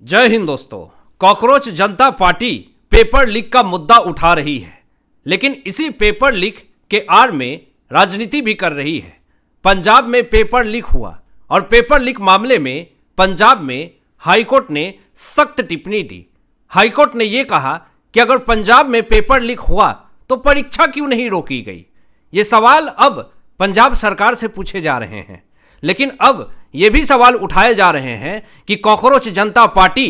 जय हिंद दोस्तों। कॉकरोच जनता party paper leak का मुद्दा उठा रही है, लेकिन इसी पेपर लीक के आड़ में राजनीति भी कर रही है। पंजाब में पेपर लीक हुआ और पेपर लीक मामले में पंजाब में हाईकोर्ट ने सख्त टिप्पणी दी। हाईकोर्ट ने यह कहा कि अगर पंजाब में पेपर लीक हुआ तो परीक्षा क्यों नहीं रोकी गई। ये सवाल अब पंजाब सरकार से पूछे जा रहे हैं, लेकिन अब ये भी सवाल उठाए जा रहे हैं कि कॉकरोच जनता पार्टी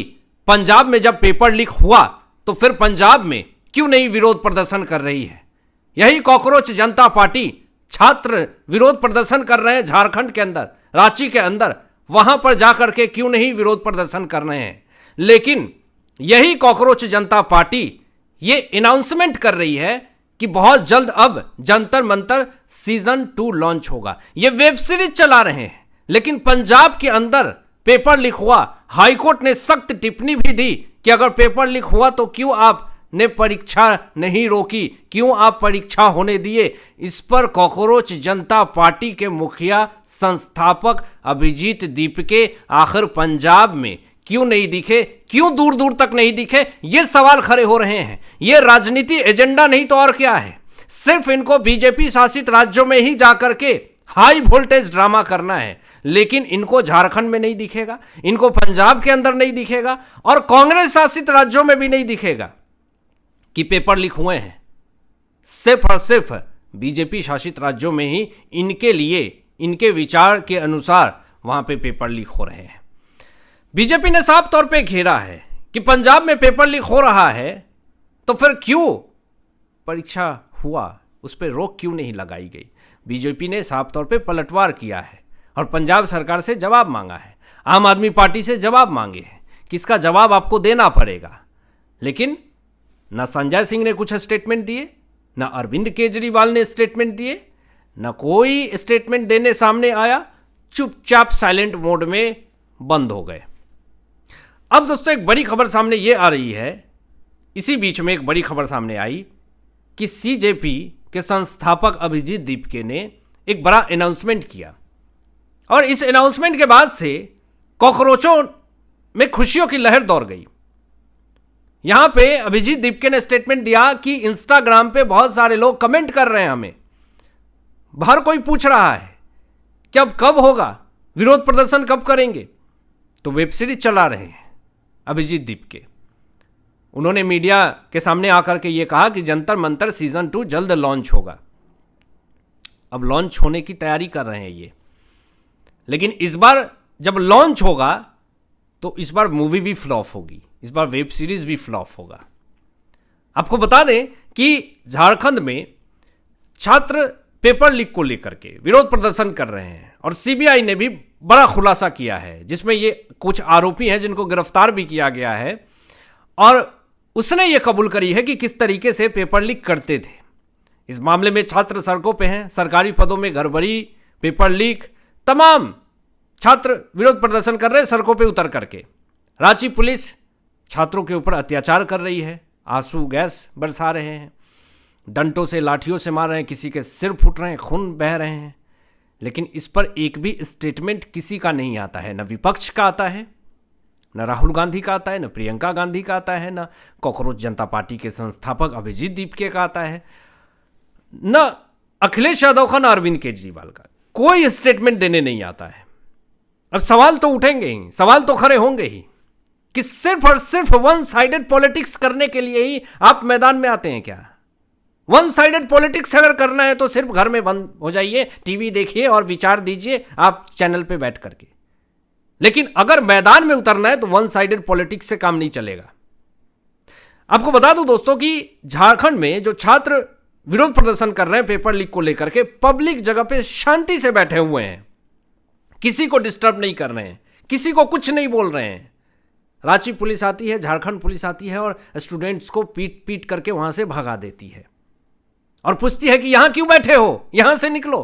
पंजाब में जब पेपर लीक हुआ तो फिर पंजाब में क्यों नहीं विरोध प्रदर्शन कर रही है। यही कॉकरोच जनता पार्टी छात्र विरोध प्रदर्शन कर रहे हैं झारखंड के अंदर, रांची के अंदर, वहां पर जाकर के क्यों नहीं विरोध प्रदर्शन कर रहे हैं। लेकिन यही कॉकरोच जनता पार्टी ये अनाउंसमेंट कर रही है कि बहुत जल्द अब जंतर मंतर सीजन 2 लॉन्च होगा। ये वेब सीरीज चला रहे हैं, लेकिन पंजाब के अंदर पेपर लीक हुआ। हाईकोर्ट ने सख्त टिप्पणी भी दी कि अगर पेपर लीक हुआ तो क्यों आपने परीक्षा नहीं रोकी, क्यों आप परीक्षा होने दिए। इस पर कॉकरोच जनता पार्टी के मुखिया संस्थापक अभिजीत दीपके आखिर पंजाब में क्यों नहीं दिखे, क्यों दूर दूर तक नहीं दिखे, ये सवाल खड़े हो रहे हैं। ये राजनीति एजेंडा नहीं तो और क्या है। सिर्फ इनको बीजेपी शासित राज्यों में ही जाकर के हाई वोल्टेज ड्रामा करना है, लेकिन इनको झारखंड में नहीं दिखेगा, इनको पंजाब के अंदर नहीं दिखेगा और कांग्रेस शासित राज्यों में भी नहीं दिखेगा कि पेपर लीक हुए हैं। सिर्फ और सिर्फ बीजेपी शासित राज्यों में ही इनके लिए, इनके विचार के अनुसार वहां पे पेपर लीक हो रहे हैं। बीजेपी ने साफ तौर पे घेरा है कि पंजाब में पेपर लीक हो रहा है तो फिर क्यों परीक्षा हुआ, उस पर रोक क्यों नहीं लगाई गई। बीजेपी ने साफ तौर पे पलटवार किया है और पंजाब सरकार से जवाब मांगा है, आम आदमी पार्टी से जवाब मांगे हैं कि इसका जवाब आपको देना पड़ेगा। लेकिन न संजय सिंह ने कुछ स्टेटमेंट दिए, न अरविंद केजरीवाल ने स्टेटमेंट दिए, न कोई स्टेटमेंट देने सामने आया। चुपचाप साइलेंट मोड में बंद हो गए। अब दोस्तों एक बड़ी खबर सामने ये आ रही है, इसी बीच में एक बड़ी खबर सामने आई कि सीजेपी के संस्थापक अभिजीत दीपके ने एक बड़ा अनाउंसमेंट किया और इस अनाउंसमेंट के बाद से कॉकरोचों में खुशियों की लहर दौड़ गई। यहां पे अभिजीत दीपके ने स्टेटमेंट दिया कि इंस्टाग्राम पे बहुत सारे लोग कमेंट कर रहे हैं, हमें हर कोई पूछ रहा है कि अब कब होगा, विरोध प्रदर्शन कब करेंगे। तो वेब सीरीज चला रहे हैं अभिजीत दीपके। उन्होंने मीडिया के सामने आकर के ये कहा कि जंतर मंतर सीजन 2 जल्द लॉन्च होगा। अब लॉन्च होने की तैयारी कर रहे हैं ये, लेकिन इस बार जब लॉन्च होगा तो इस बार मूवी भी फ्लॉप होगी, इस बार वेब सीरीज भी फ्लॉप होगा। आपको बता दें कि झारखंड में छात्र पेपर लीक को लेकर के विरोध प्रदर्शन कर रहे हैं और सीबीआई ने भी बड़ा खुलासा किया है, जिसमें ये कुछ आरोपी हैं जिनको गिरफ्तार भी किया गया है और उसने ये कबूल करी है कि किस तरीके से पेपर लीक करते थे। इस मामले में छात्र सड़कों पे हैं, सरकारी पदों में गड़बड़ी, पेपर लीक, तमाम छात्र विरोध प्रदर्शन कर रहे हैं सड़कों पे उतर करके। रांची पुलिस छात्रों के ऊपर अत्याचार कर रही है, आंसू गैस बरसा रहे हैं, डंटों से लाठियों से मार रहे हैं, किसी के सिर फूट रहे हैं, खून बह रहे हैं। लेकिन इस पर एक भी स्टेटमेंट किसी का नहीं आता है, न विपक्ष का आता है, न राहुल गांधी का आता है, न प्रियंका गांधी का आता है, न कॉकरोच जनता पार्टी के संस्थापक अभिजीत दीपके का आता है, न अखिलेश यादव का, न अरविंद केजरीवाल का। कोई स्टेटमेंट देने नहीं आता है। अब सवाल तो उठेंगे ही, सवाल तो खड़े होंगे ही कि सिर्फ और सिर्फ वन साइडेड पॉलिटिक्स करने के लिए ही आप मैदान में आते हैं क्या। वन साइडेड पॉलिटिक्स अगर करना है तो सिर्फ घर में बंद हो जाइए, टीवी देखिए और विचार दीजिए आप चैनल पे बैठ करके। लेकिन अगर मैदान में उतरना है तो वन साइडेड पॉलिटिक्स से काम नहीं चलेगा। आपको बता दूं दोस्तों कि झारखंड में जो छात्र विरोध प्रदर्शन कर रहे हैं पेपर लीक को लेकर के, पब्लिक जगह पे शांति से बैठे हुए हैं, किसी को डिस्टर्ब नहीं कर रहे हैं, किसी को कुछ नहीं बोल रहे हैं। रांची पुलिस आती है, झारखंड पुलिस आती है और स्टूडेंट्स को पीट पीट करके वहां से भगा देती है और पूछती है कि यहां क्यों बैठे हो, यहां से निकलो।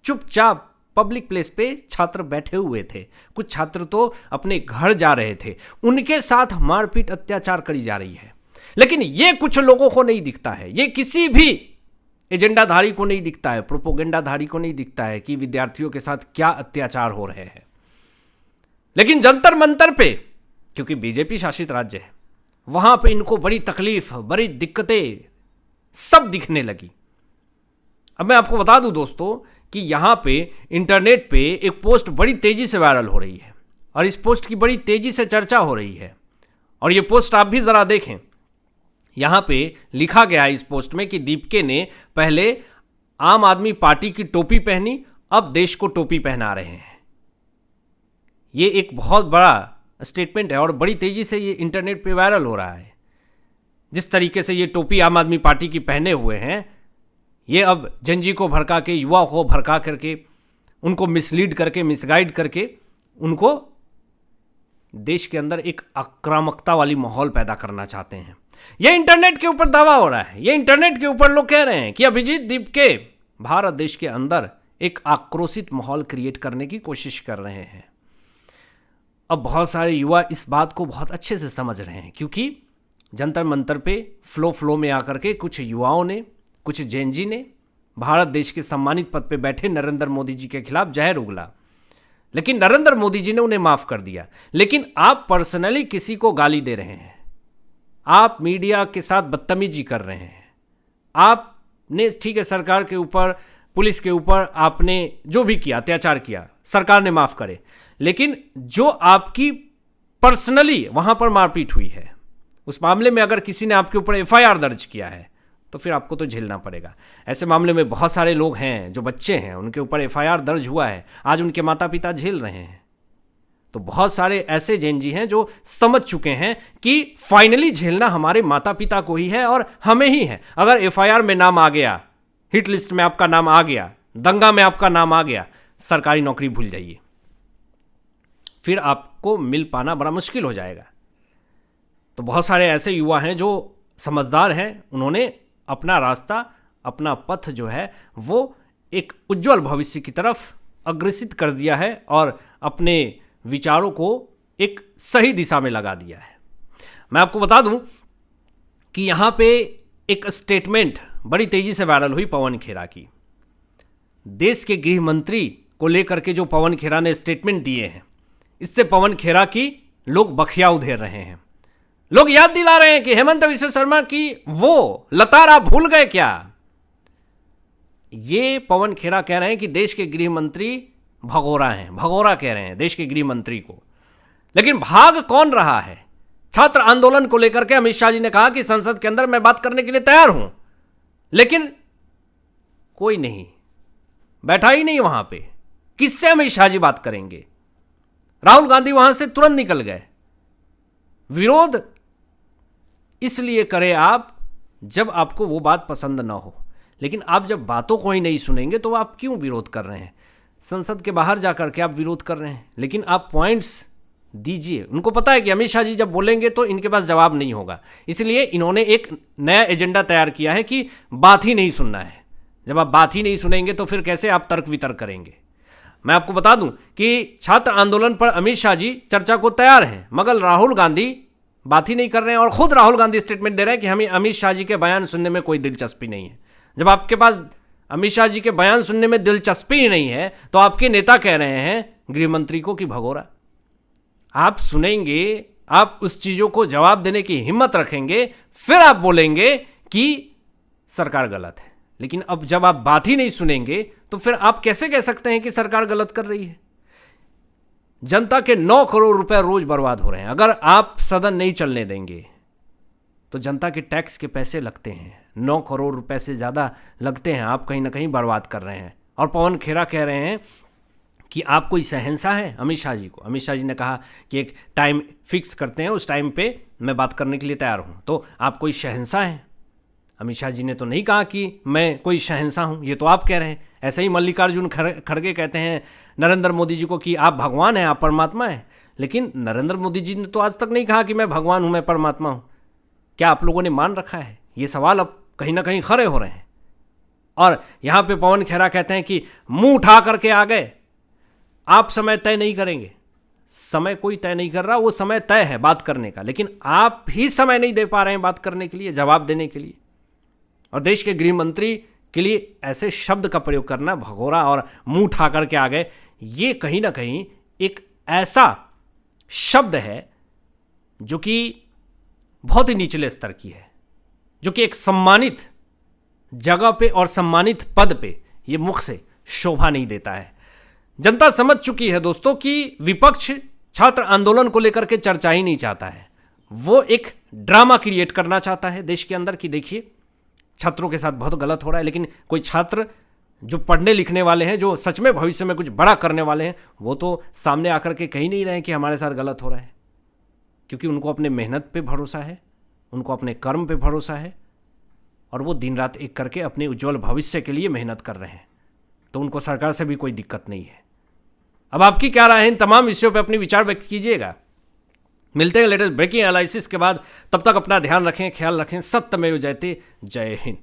चुपचाप पब्लिक प्लेस पे छात्र बैठे हुए थे, कुछ छात्र तो अपने घर जा रहे थे, उनके साथ मारपीट अत्याचार करी जा रही है। लेकिन ये कुछ लोगों को नहीं दिखता है, ये किसी भी एजेंडाधारी को नहीं दिखता है, प्रोपोगेंडाधारी को नहीं दिखता है कि विद्यार्थियों के साथ क्या अत्याचार हो रहे हैं। लेकिन जंतर मंतर पे क्योंकि बीजेपी शासित राज्य है, वहां पे इनको बड़ी तकलीफ, बड़ी दिक्कतें सब दिखने लगी। अब मैं आपको बता दूं दोस्तों कि यहां पे इंटरनेट पे एक पोस्ट बड़ी तेजी से वायरल हो रही है और इस पोस्ट की बड़ी तेजी से चर्चा हो रही है। और ये पोस्ट आप भी जरा देखें। यहां पे लिखा गया है इस पोस्ट में कि दीपके ने पहले आम आदमी पार्टी की टोपी पहनी, अब देश को टोपी पहना रहे हैं। ये एक बहुत बड़ा स्टेटमेंट है और बड़ी तेजी से ये इंटरनेट पे वायरल हो रहा है। जिस तरीके से ये टोपी आम आदमी पार्टी की पहने हुए हैं, ये अब जनजी को भड़का के, युवा को भड़का करके, उनको मिसलीड करके, मिसगाइड करके, उनको देश के अंदर एक आक्रामकता वाली माहौल पैदा करना चाहते हैं। यह इंटरनेट के ऊपर दावा हो रहा है। ये इंटरनेट के ऊपर लोग कह रहे हैं कि अभिजीत दीपके भारत देश के अंदर एक आक्रोशित माहौल क्रिएट करने की कोशिश कर रहे हैं। अब बहुत सारे युवा इस बात को बहुत अच्छे से समझ रहे हैं, क्योंकि जंतर मंतर पे फ्लो में आकर के कुछ युवाओं ने, कुछ जेनजी ने भारत देश के सम्मानित पद पे बैठे नरेंद्र मोदी जी के खिलाफ जहर उगला, लेकिन नरेंद्र मोदी जी ने उन्हें माफ कर दिया। लेकिन आप पर्सनली किसी को गाली दे रहे हैं, आप मीडिया के साथ बदतमीजी कर रहे हैं, आपने, ठीक है, सरकार के ऊपर, पुलिस के ऊपर आपने जो भी किया, अत्याचार किया, सरकार ने माफ करे, लेकिन जो आपकी पर्सनली वहां पर मारपीट हुई है, उस मामले में अगर किसी ने आपके ऊपर एफआईआर दर्ज किया है तो फिर आपको तो झेलना पड़ेगा। ऐसे मामले में बहुत सारे लोग हैं जो बच्चे हैं, उनके ऊपर एफआईआर दर्ज हुआ है, आज उनके माता पिता झेल रहे हैं। तो बहुत सारे ऐसे जेनजी हैं जो समझ चुके हैं कि फाइनली झेलना हमारे माता पिता को ही है और हमें ही है। अगर एफआईआर में नाम आ गया, हिट लिस्ट में आपका नाम आ गया, दंगा में आपका नाम आ गया, सरकारी नौकरी भूल जाइए, फिर आपको मिल पाना बड़ा मुश्किल हो जाएगा। तो बहुत सारे ऐसे युवा हैं जो समझदार हैं, उन्होंने अपना रास्ता, अपना पथ जो है वो एक उज्जवल भविष्य की तरफ अग्रसित कर दिया है और अपने विचारों को एक सही दिशा में लगा दिया है। मैं आपको बता दूं कि यहां पे एक स्टेटमेंट बड़ी तेजी से वायरल हुई पवन खेरा की। देश के गृह मंत्री को लेकर के जो पवन खेरा ने स्टेटमेंट दिए हैं, इससे पवन खेरा की लोग बखिया उधेर रहे हैं। लोग याद दिला रहे हैं कि हेमंत बिश्व शर्मा की वो लतार आप भूल गए क्या। ये पवन खेरा कह रहे हैं कि देश के गृह मंत्री भगोरा हैं, भगोरा कह रहे हैं देश के गृह मंत्री को। लेकिन भाग कौन रहा है? छात्र आंदोलन को लेकर के अमित शाह जी ने कहा कि संसद के अंदर मैं बात करने के लिए तैयार हूं, लेकिन कोई नहीं बैठा ही नहीं वहां पे। किससे अमित शाह जी बात करेंगे? राहुल गांधी वहां से तुरंत निकल गए। विरोध इसलिए करें आप जब आपको वो बात पसंद ना हो, लेकिन आप जब बातों को ही नहीं सुनेंगे तो आप क्यों विरोध कर रहे हैं? संसद के बाहर जाकर के आप विरोध कर रहे हैं, लेकिन आप पॉइंट्स दीजिए। उनको पता है कि अमित शाह जी जब बोलेंगे तो इनके पास जवाब नहीं होगा, इसलिए इन्होंने एक नया एजेंडा तैयार किया है कि बात ही नहीं सुनना है। जब आप बात ही नहीं सुनेंगे तो फिर कैसे आप तर्क वितर्क करेंगे? मैं आपको बता दूं कि छात्र आंदोलन पर अमित शाह जी चर्चा को तैयार हैं, मगर राहुल गांधी बात ही नहीं कर रहे हैं। और खुद राहुल गांधी स्टेटमेंट दे रहे हैं कि हमें अमित शाह जी के बयान सुनने में कोई दिलचस्पी नहीं है। जब आपके पास अमित शाह जी के बयान सुनने में दिलचस्पी ही नहीं है तो आपके नेता कह रहे हैं गृह मंत्री को कि भगोरा। आप सुनेंगे, आप उस चीजों को जवाब देने की हिम्मत रखेंगे, फिर आप बोलेंगे कि सरकार गलत है। लेकिन अब जब आप बात ही नहीं सुनेंगे तो फिर आप कैसे कह सकते हैं कि सरकार गलत कर रही है? जनता के 9 करोड़ रुपए रोज बर्बाद हो रहे हैं। अगर आप सदन नहीं चलने देंगे तो जनता के टैक्स के पैसे लगते हैं, 9 करोड़ रुपए से ज़्यादा लगते हैं, आप कहीं ना कहीं बर्बाद कर रहे हैं। और पवन खेरा कह रहे हैं कि आप कोई शहंशाह है अमित शाह जी को। अमित शाह जी ने कहा कि एक टाइम फिक्स करते हैं, उस टाइम पे मैं बात करने के लिए तैयार हूँ, तो आप कोई शहंशाह हैं? अमित शाह जी ने तो नहीं कहा कि मैं कोई शहंशाह हूँ, ये तो आप कह रहे हैं। ऐसे ही मल्लिकार्जुन खड़गे कहते हैं नरेंद्र मोदी जी को कि आप भगवान हैं, आप परमात्मा हैं, लेकिन नरेंद्र मोदी जी ने तो आज तक नहीं कहा कि मैं भगवान हूँ, मैं परमात्मा हूँ। क्या आप लोगों ने मान रखा है? ये सवाल अब कहीं ना कहीं खड़े हो रहे हैं। और यहाँ पे पवन खेरा कहते हैं कि मुंह उठा करके आ गए, आप समय तय नहीं करेंगे। समय कोई तय नहीं कर रहा, वो समय तय है बात करने का, लेकिन आप ही समय नहीं दे पा रहे हैं बात करने के लिए, जवाब देने के लिए। और देश के गृह मंत्री के लिए ऐसे शब्द का प्रयोग करना, भगोरा और मुंह उठा करके आ गए, ये कहीं ना कहीं एक ऐसा शब्द है जो कि बहुत ही निचले स्तर की है, जो कि एक सम्मानित जगह पे और सम्मानित पद पे ये मुख से शोभा नहीं देता है। जनता समझ चुकी है दोस्तों कि विपक्ष छात्र आंदोलन को लेकर के चर्चा ही नहीं चाहता है, वो एक ड्रामा क्रिएट करना चाहता है देश के अंदर कि देखिए छात्रों के साथ बहुत गलत हो रहा है। लेकिन कोई छात्र जो पढ़ने लिखने वाले हैं, जो सच में भविष्य में कुछ बड़ा करने वाले हैं, वो तो सामने आकर के कह नहीं रहे हैं कि हमारे साथ गलत हो रहा है, क्योंकि उनको अपने मेहनत पे भरोसा है, उनको अपने कर्म पे भरोसा है और वो दिन रात एक करके अपने उज्जवल भविष्य के लिए मेहनत कर रहे हैं। तो उनको सरकार से भी कोई दिक्कत नहीं है। अब आपकी क्या राय है इन तमाम विषयों पे अपनी विचार व्यक्त कीजिएगा। मिलते हैं लेटेस्ट ब्रेकिंग एनालिसिस के बाद, तब तक अपना ध्यान रखें, ख्याल रखें। सत्यमेव जयते। जय हिंद।